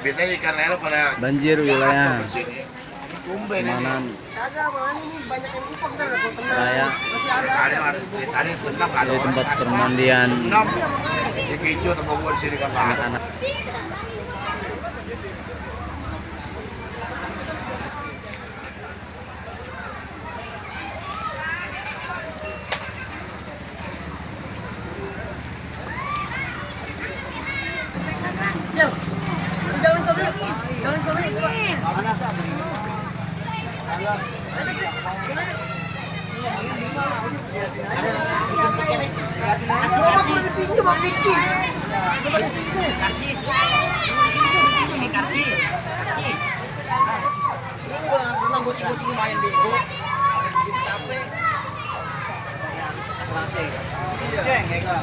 Biasanya ikan lele pada Banjir wilayah tumben ini. Semanan Kagak, malah ini banyak yang lupa ntar kalau tenang. Raya Masih ada. Tadi tenang kan di tempat permandian enam si Kijo sama gua di sini kan ada. anak-anak. Yo, jalan sana, jalan sana coba. Mana sih? Coba aku dipinjam sama Vicky. Coba di sini. Karcis. Ini karcis. Karcis. Ini udah pernah bocil-bocil main bego. Jadi capek. Jeng, enggak.